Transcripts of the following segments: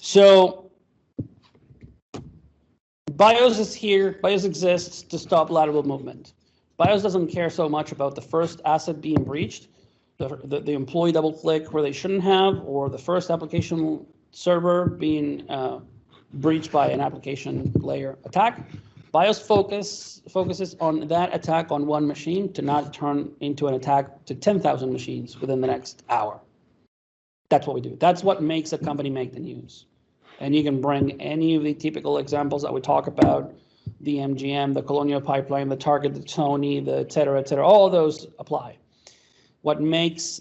So Byos is here. Byos exists to stop lateral movement. Byos doesn't care so much about the first asset being breached, the employee double click where they shouldn't have, or the first application server being breached by an application layer attack. Byos focuses on that attack on one machine to not turn into an attack to 10,000 machines within the next hour. That's what we do. That's what makes a company make the news. And you can bring any of the typical examples that we talk about, the MGM, the Colonial Pipeline, the Target, the Tony, the et cetera, all of those apply. What makes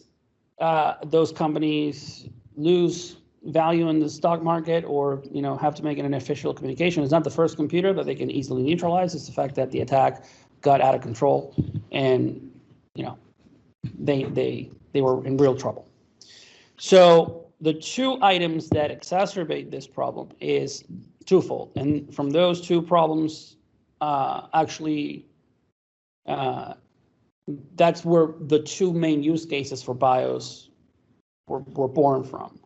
those companies lose value in the stock market or have to make an official communication is not the first computer that they can easily neutralize. It's the fact that the attack got out of control and they were in real trouble. So the two items that exacerbate this problem is twofold. And from those two problems, that's where the two main use cases for Byos were born from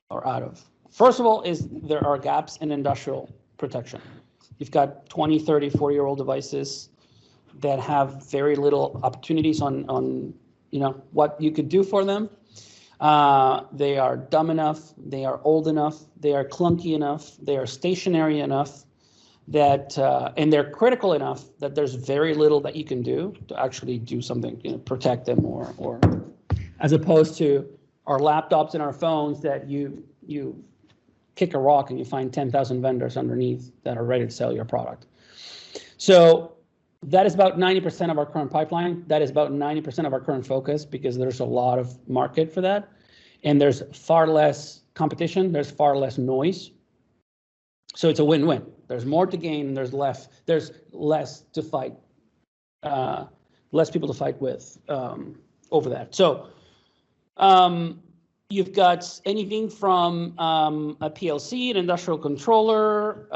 or out of. First of all is there are gaps in industrial protection. You've got 20, 30, 40-year-old devices that have very little opportunities on what you could do for them. They are dumb enough, they are old enough, they are clunky enough, they are stationary enough that, and they're critical enough that there's very little that you can do to actually do something, protect them or as opposed to our laptops and our phones that you kick a rock and you find 10,000 vendors underneath that are ready to sell your product. So that is about 90% of our current pipeline. That is about 90% of our current focus because there's a lot of market for that. And there's far less competition. There's far less noise. So it's a win-win. There's more to gain and there's less to fight, less people to fight with over that. So you've got anything from a PLC, an industrial controller,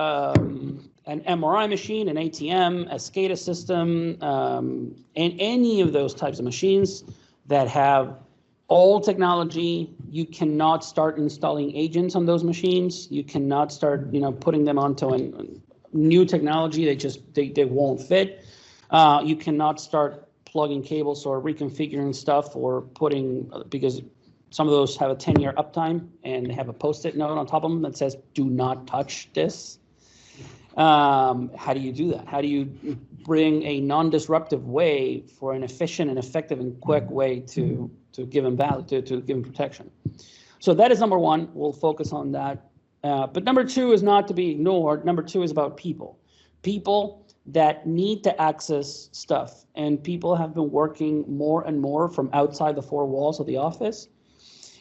an MRI machine, an ATM, a SCADA system, and any of those types of machines that have old technology. You cannot start installing agents on those machines. You cannot start, putting them onto a new technology. They won't fit. You cannot start plugging cables or reconfiguring stuff or because some of those have a 10-year uptime and they have a post-it note on top of them that says, do not touch this. How do you do that? How do you bring a non-disruptive way for an efficient and effective and quick way to give them value, to give them protection? So that is number one. We'll focus on that. But number two is not to be ignored. Number two is about people. People that need to access stuff. And people have been working more and more from outside the four walls of the office.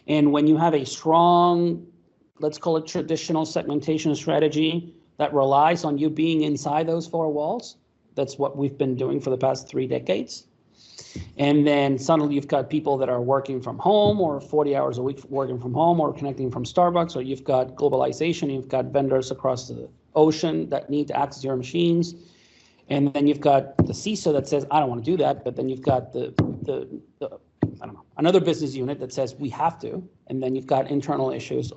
And when you have a strong, let's call it traditional segmentation strategy that relies on you being inside those four walls, that's what we've been doing for the past 3 decades. And then suddenly you've got people that are working from home or 40 hours a week working from home or connecting from Starbucks, or you've got globalization, you've got vendors across the ocean that need to access your machines. And then you've got the CISO that says, I don't want to do that. But then you've got the I don't know, another business unit that says we have to. And then you've got internal issues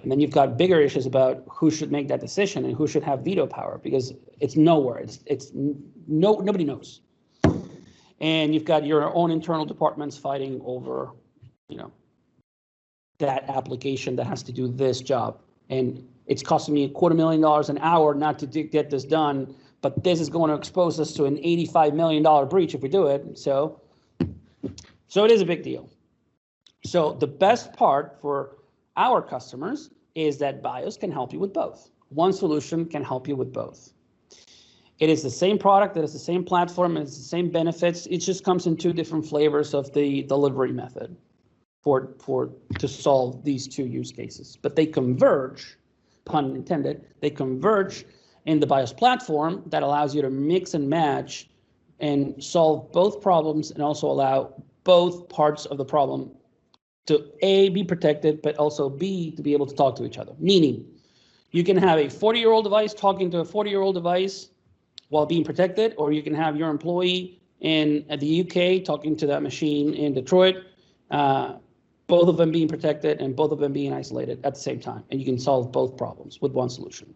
and then you've got bigger issues about who should make that decision and who should have veto power, because it's nowhere. Nobody knows. And you've got your own internal departments fighting over, that application that has to do this job. And it's costing me $250,000 an hour not to get this done, but this is going to expose us to an $85 million breach if we do it. So it is a big deal. So the best part for our customers is that Byos can help you with both. One solution can help you with both. It is the same product, it is the same platform, it's the same benefits. It just comes in 2 different flavors of the delivery method to solve these 2 use cases. But they converge, pun intended, they converge in the Byos platform that allows you to mix and match and solve both problems and also allow both parts of the problem to A, be protected, but also B, to be able to talk to each other. Meaning, you can have a 40-year-old device talking to a 40-year-old device while being protected, or you can have your employee in the UK talking to that machine in Detroit, but both of them being protected and both of them being isolated at the same time. And you can solve both problems with one solution.